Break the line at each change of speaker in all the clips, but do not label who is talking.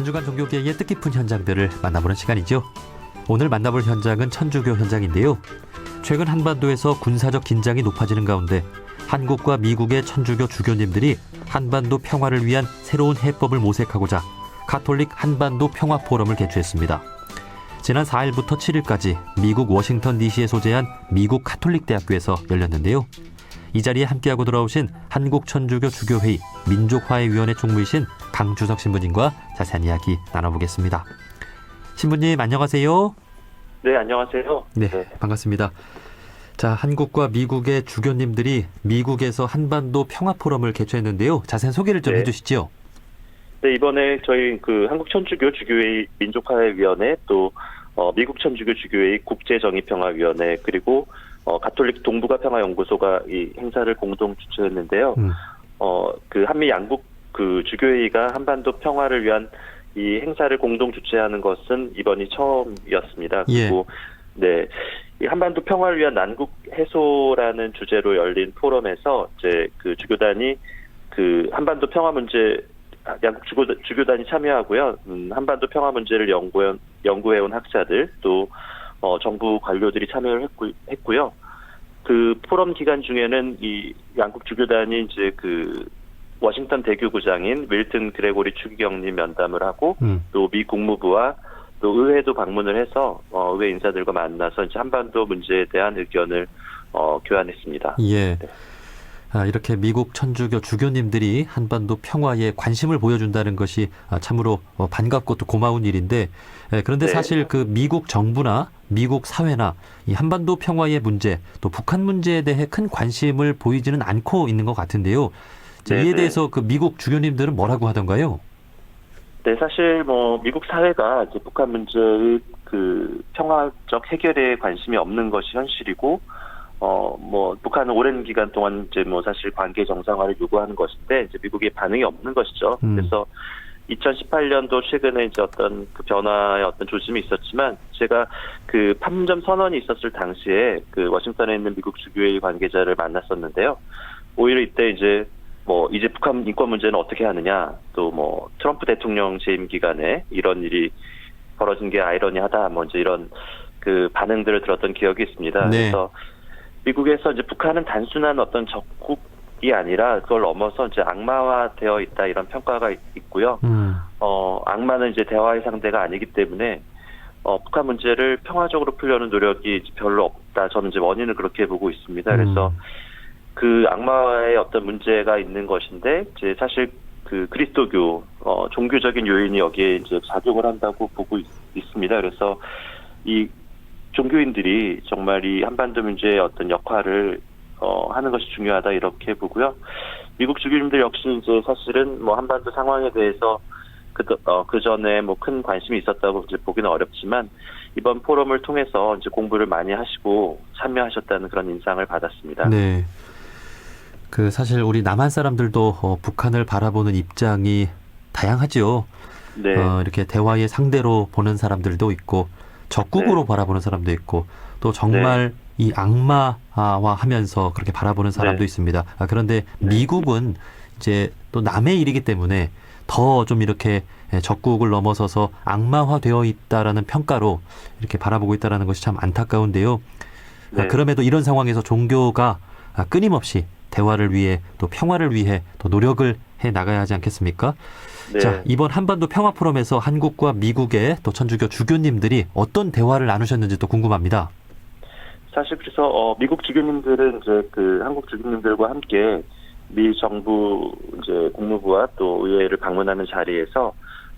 한 주간 종교계의 뜻깊은 현장들을 만나보는 시간이죠. 오늘 만나볼 현장은 천주교 현장인데요. 최근 한반도에서 군사적 긴장이 높아지는 가운데 한국과 미국의 천주교 주교님들이 한반도 평화를 위한 새로운 해법을 모색하고자 가톨릭 한반도 평화 포럼을 개최했습니다. 지난 4일부터 7일까지 미국 워싱턴 DC에 소재한 미국 가톨릭대학교에서 열렸는데요. 이 자리에 함께하고 돌아오신 한국천주교 주교회의 민족화해위원회 총무이신 강주석 신부님과 자세한 이야기 나눠보겠습니다. 신부님 안녕하세요.
네, 안녕하세요.
네, 반갑습니다. 자, 한국과 미국의 주교님들이 미국에서 한반도 평화 포럼을 개최했는데요. 자세한 소개를 좀 해주시죠.
네, 이번에 저희 한국 천주교 주교회의 민족화해위원회 또 미국 천주교 주교회의 국제정의평화위원회 그리고 가톨릭 동북아 평화연구소가 이 행사를 공동 주최했는데요. 한미 양국 주교회의가 한반도 평화를 위한 이 행사를 공동 주최하는 것은 이번이 처음이었습니다. 그리고 이 한반도 평화를 위한 난국 해소라는 주제로 열린 포럼에서 이제 주교단이 한반도 평화 문제 양국 주교단이 참여하고요. 한반도 평화 문제를 연구해온 학자들 또 정부 관료들이 참여를 했고요. 그 포럼 기간 중에는 이 양국 주교단이 이제 워싱턴 대교구장인 윌튼 그레고리 추기경님 면담을 하고 또 미 국무부와 또 의회도 방문을 해서 의회 인사들과 만나서 이제 한반도 문제에 대한 의견을 교환했습니다. 네.
이렇게 미국 천주교 주교님들이 한반도 평화에 관심을 보여준다는 것이 참으로 반갑고 또 고마운 일인데, 그런데 사실 미국 정부나 미국 사회나 이 한반도 평화의 문제 또 북한 문제에 대해 큰 관심을 보이지는 않고 있는 것 같은데요. 이에 대해서 미국 주교님들은 뭐라고 하던가요?
네, 사실 미국 사회가 이제 북한 문제의 평화적 해결에 관심이 없는 것이 현실이고, 북한은 오랜 기간 동안 이제 사실 관계 정상화를 요구하는 것인데, 이제 미국의 반응이 없는 것이죠. 그래서 2018년도 최근에 이제 어떤 변화의 어떤 조짐이 있었지만, 제가 판문점 선언이 있었을 당시에 워싱턴에 있는 미국 주교회의 관계자를 만났었는데요. 오히려 이때 이제 북한 인권 문제는 어떻게 하느냐, 또 트럼프 대통령 재임 기간에 이런 일이 벌어진 게 아이러니하다, 이제 이런 반응들을 들었던 기억이 있습니다.
네.
그래서 미국에서 이제 북한은 단순한 어떤 적국이 아니라 그걸 넘어서 이제 악마화되어 있다 이런 평가가 있고요. 악마는 이제 대화의 상대가 아니기 때문에 북한 문제를 평화적으로 풀려는 노력이 별로 없다. 저는 이제 원인을 그렇게 보고 있습니다. 그래서 악마의 어떤 문제가 있는 것인데 이제 사실 그리스도교 종교적인 요인이 여기에 이제 작용을 한다고 보고 있습니다. 그래서 이 종교인들이 정말 이 한반도 문제의 어떤 역할을 하는 것이 중요하다 이렇게 보고요. 미국 주교님들 역시 이제 사실은 한반도 상황에 대해서 그 전에 큰 관심이 있었다고 이제 보기는 어렵지만 이번 포럼을 통해서 이제 공부를 많이 하시고 참여하셨다는 그런 인상을 받았습니다.
네. 사실 우리 남한 사람들도 북한을 바라보는 입장이 다양하죠.
네.
이렇게 대화의 상대로 보는 사람들도 있고 적국으로 바라보는 사람도 있고 또 정말 이 악마화하면서 그렇게 바라보는 사람도 있습니다. 그런데 미국은 이제 또 남의 일이기 때문에 더 좀 이렇게 적국을 넘어서서 악마화되어 있다라는 평가로 이렇게 바라보고 있다라는 것이 참 안타까운데요. 그럼에도 이런 상황에서 종교가 끊임없이 대화를 위해 또 평화를 위해 또 노력을 해 나가야 하지 않겠습니까?
네.
자, 이번 한반도 평화 포럼에서 한국과 미국의 또 천주교 주교님들이 어떤 대화를 나누셨는지 또 궁금합니다.
사실 그래서 미국 주교님들은 이제 한국 주교님들과 함께 미 정부 이제 국무부와 또 의회를 방문하는 자리에서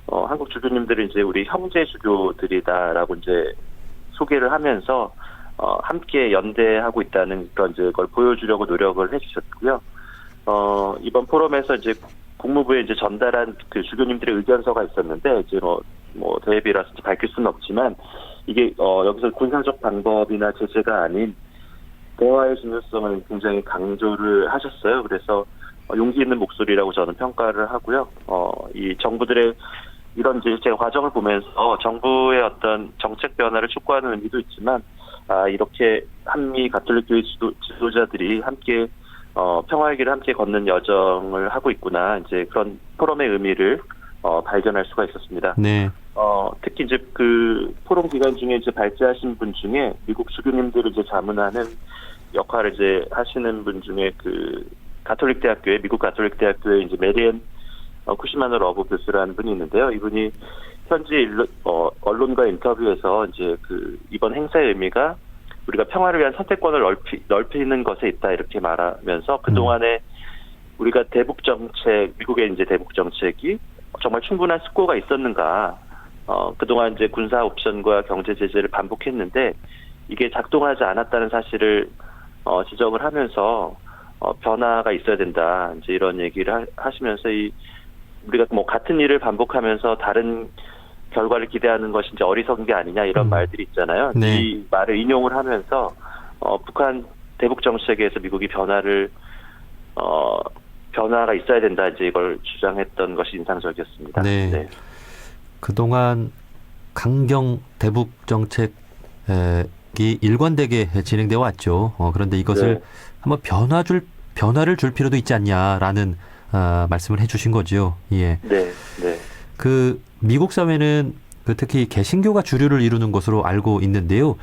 한국 주교님들은 이제 우리 형제 주교들이다라고 이제 소개를 하면서 함께 연대하고 있다는 그런 이제 걸 보여주려고 노력을 해주셨고요. 이번 포럼에서 이제 국무부에 이제 전달한 주교님들의 의견서가 있었는데 이제 대회비라서 밝힐 수는 없지만 이게 여기서 군사적 방법이나 제재가 아닌 대화의 중요성을 굉장히 강조를 하셨어요. 그래서 용기 있는 목소리라고 저는 평가를 하고요. 이 정부들의 이런 이제 제가 과정을 보면서 정부의 어떤 정책 변화를 촉구하는 의미도 있지만 이렇게 한미 가톨릭교회 지도자들이 함께 평화의 길을 함께 걷는 여정을 하고 있구나. 이제 그런 포럼의 의미를 발견할 수가 있었습니다.
네.
특히 이제 그 포럼 기간 중에 이제 발제하신 분 중에 미국 주교님들을 이제 자문하는 역할을 이제 하시는 분 중에 그 미국 가톨릭 대학교에 이제 메리앤 쿠시마노 러브 교수라는 분이 있는데요. 이분이 현지 언론과 인터뷰에서 이제 그 이번 행사의 의미가 우리가 평화를 위한 선택권을 넓히는 것에 있다 이렇게 말하면서 그동안에 우리가 미국의 이제 대북 정책이 정말 충분한 숙고가 있었는가, 그동안 이제 군사 옵션과 경제 제재를 반복했는데 이게 작동하지 않았다는 사실을 지적을 하면서 변화가 있어야 된다. 이제 이런 얘기를 하시면서 우리가 뭐 같은 일을 반복하면서 다른 결과를 기대하는 것이 이제 어리석은 게 아니냐 이런 말들이 있잖아요.
네.
이 말을 인용을 하면서 북한 대북 정책에서 미국이 변화가 있어야 된다 이제 이걸 주장했던 것이 인상적이었습니다.
네.
네.
그동안 강경 대북 정책이 일관되게 진행되어 왔죠. 그런데 이것을
네.
한번 변화를 줄 필요도 있지 않냐라는 말씀을 해주신 거죠. 예.
네. 네.
그 미국 사회는 특히 개신교가 주류를 이루는 것으로 알고 있는데요.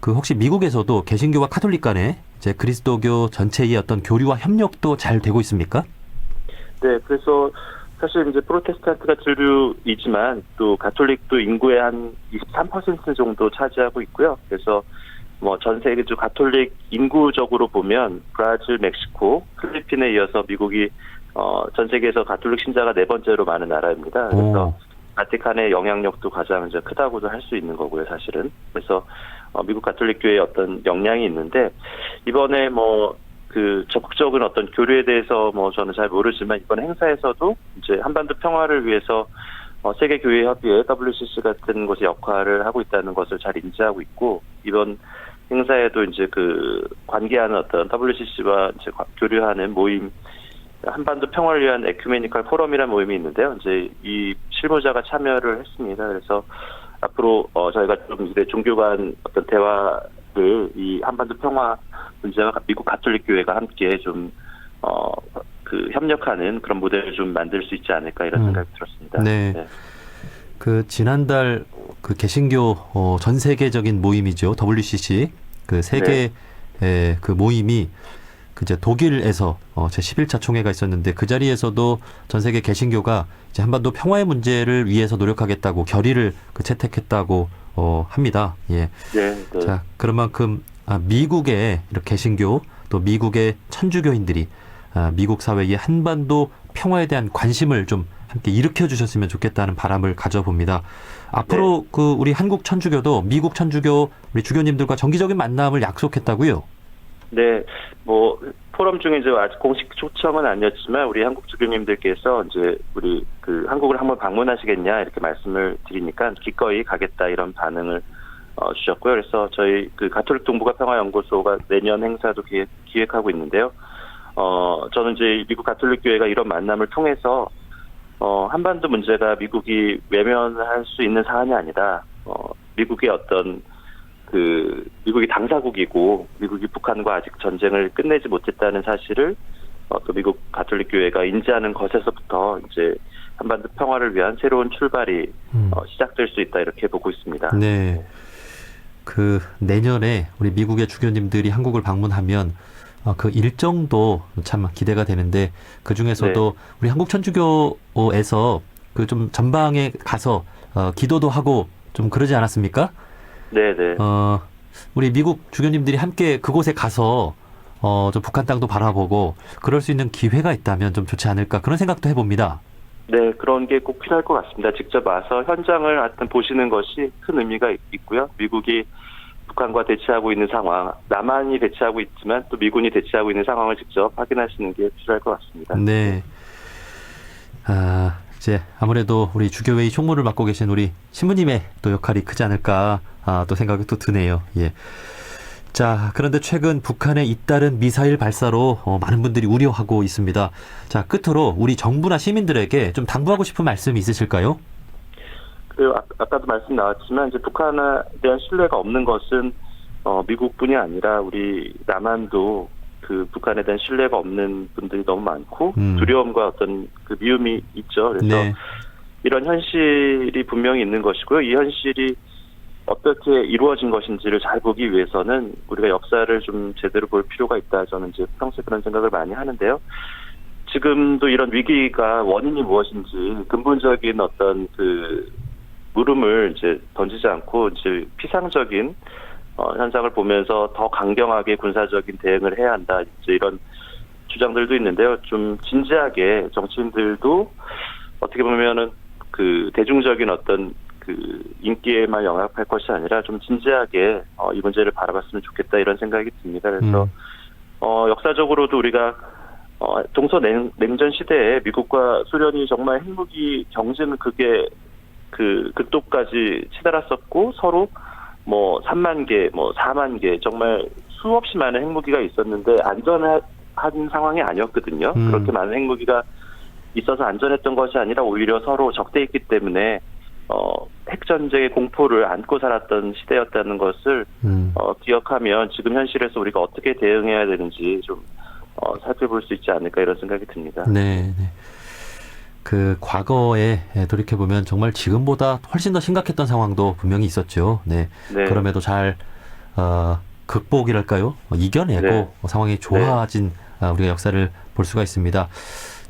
그 혹시 미국에서도 개신교와 카톨릭 간에 이제 그리스도교 전체의 어떤 교류와 협력도 잘 되고 있습니까?
네, 그래서 사실 이제 프로테스탄트가 주류이지만 또 가톨릭도 인구의 한 23% 정도 차지하고 있고요. 그래서 뭐 전 세계적 가톨릭 인구적으로 보면 브라질, 멕시코, 필리핀에 이어서 미국이 전 세계에서 가톨릭 신자가 4번째로 많은 나라입니다. 그래서 바티칸의 영향력도 가장 이제 크다고도 할 수 있는 거고요, 사실은. 그래서 미국 가톨릭 교회의 어떤 역량이 있는데 이번에 적극적인 어떤 교류에 대해서 저는 잘 모르지만 이번 행사에서도 이제 한반도 평화를 위해서 세계 교회 협의회 WCC 같은 곳의 역할을 하고 있다는 것을 잘 인지하고 있고 이번 행사에도 이제 그 관계하는 어떤 WCC와 이제 교류하는 모임 한반도 평화를 위한 에큐메니컬 포럼이라는 모임이 있는데요. 이제 이 실무자가 참여를 했습니다. 그래서 앞으로 저희가 좀 이제 종교 간 어떤 대화를 이 한반도 평화 문제와 미국 가톨릭 교회가 함께 좀 협력하는 그런 모델을 좀 만들 수 있지 않을까 이런 생각이 들었습니다.
네.
네.
그 지난달 그 개신교 전 세계적인 모임이죠. WCC 그 세계 그 모임이 이제 독일에서 제 11차 총회가 있었는데 그 자리에서도 전 세계 개신교가 이제 한반도 평화의 문제를 위해서 노력하겠다고 결의를 채택했다고 합니다. 예.
네. 네.
자, 그런 만큼 미국의 이렇게 개신교 또 미국의 천주교인들이 미국 사회의 한반도 평화에 대한 관심을 좀 함께 일으켜 주셨으면 좋겠다는 바람을 가져봅니다. 앞으로
네.
그 우리 한국 천주교도 미국 천주교 우리 주교님들과 정기적인 만남을 약속했다고요?
네, 포럼 중에 이제 아직 공식 초청은 아니었지만 우리 한국 주교님들께서 이제 우리 그 한국을 한번 방문하시겠냐 이렇게 말씀을 드리니까 기꺼이 가겠다 이런 반응을 주셨고요. 그래서 저희 그 가톨릭 동북아 평화연구소가 내년 행사도 기획하고 있는데요. 저는 이제 미국 가톨릭 교회가 이런 만남을 통해서 한반도 문제가 미국이 외면할 수 있는 사안이 아니다. 미국의 어떤 미국이 당사국이고 미국이 북한과 아직 전쟁을 끝내지 못했다는 사실을 또 미국 가톨릭 교회가 인지하는 것에서부터 이제 한반도 평화를 위한 새로운 출발이 시작될 수 있다 이렇게 보고 있습니다.
네. 그 내년에 우리 미국의 주교님들이 한국을 방문하면 그 일정도 참 기대가 되는데 그 중에서도
네.
우리 한국 천주교에서 그 좀 전방에 가서 기도도 하고 좀 그러지 않았습니까?
네네.
우리 미국 주교님들이 함께 그곳에 가서 좀 북한 땅도 바라보고 그럴 수 있는 기회가 있다면 좀 좋지 않을까 그런 생각도 해봅니다.
네, 그런 게 꼭 필요할 것 같습니다. 직접 와서 현장을 하여튼 보시는 것이 큰 의미가 있고요. 미국이 북한과 대치하고 있는 상황, 남한이 대치하고 있지만 또 미군이 대치하고 있는 상황을 직접 확인하시는 게 필요할 것 같습니다.
네. 이제 아무래도 우리 주교회의 총무를 맡고 계신 우리 신부님의 또 역할이 크지 않을까 또 생각이 또 드네요. 예. 자, 그런데 최근 북한의 잇따른 미사일 발사로 많은 분들이 우려하고 있습니다. 자, 끝으로 우리 정부나 시민들에게 좀 당부하고 싶은 말씀이 있으실까요?
아까도 말씀 나왔지만 이제 북한에 대한 신뢰가 없는 것은 미국뿐이 아니라 우리 남한도 그 북한에 대한 신뢰가 없는 분들이 너무 많고 두려움과 어떤 그 미움이 있죠. 그래서
네.
이런 현실이 분명히 있는 것이고요. 이 현실이 어떻게 이루어진 것인지를 잘 보기 위해서는 우리가 역사를 좀 제대로 볼 필요가 있다. 저는 이제 평소에 그런 생각을 많이 하는데요. 지금도 이런 위기가 원인이 무엇인지 근본적인 어떤 그 물음을 이제 던지지 않고 이제 피상적인 현상을 보면서 더 강경하게 군사적인 대응을 해야 한다. 이제 이런 주장들도 있는데요. 좀 진지하게 정치인들도 어떻게 보면은 그 대중적인 어떤 그 인기에만 영합할 것이 아니라 좀 진지하게 이 문제를 바라봤으면 좋겠다 이런 생각이 듭니다. 그래서 역사적으로도 우리가 동서냉전 시대에 미국과 소련이 정말 핵무기 경쟁은 그게 그 극도까지 치달았었고 서로 뭐 3만 개, 뭐 4만 개 정말 수없이 많은 핵무기가 있었는데 안전한 상황이 아니었거든요. 그렇게 많은 핵무기가 있어서 안전했던 것이 아니라 오히려 서로 적대했기 때문에 핵전쟁의 공포를 안고 살았던 시대였다는 것을 기억하면 지금 현실에서 우리가 어떻게 대응해야 되는지 좀 살펴볼 수 있지 않을까 이런 생각이 듭니다.
네. 그 과거에 돌이켜보면 정말 지금보다 훨씬 더 심각했던 상황도 분명히 있었죠. 네.
네.
그럼에도 잘 극복이랄까요? 이겨내고
네.
상황이 좋아진 우리가 역사를 볼 수가 있습니다.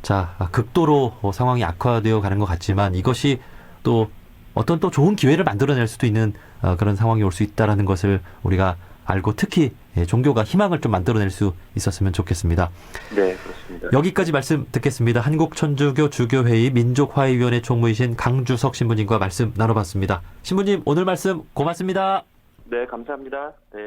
자, 극도로 상황이 악화되어 가는 것 같지만 이것이 또 어떤 또 좋은 기회를 만들어낼 수도 있는 그런 상황이 올 수 있다라는 것을 우리가 알고 특히 종교가 희망을 좀 만들어낼 수 있었으면 좋겠습니다.
네, 그렇습니다.
여기까지 말씀 듣겠습니다. 한국천주교 주교회의 민족화해위원회 총무이신 강주석 신부님과 말씀 나눠봤습니다. 신부님 오늘 말씀 고맙습니다.
네, 감사합니다. 네.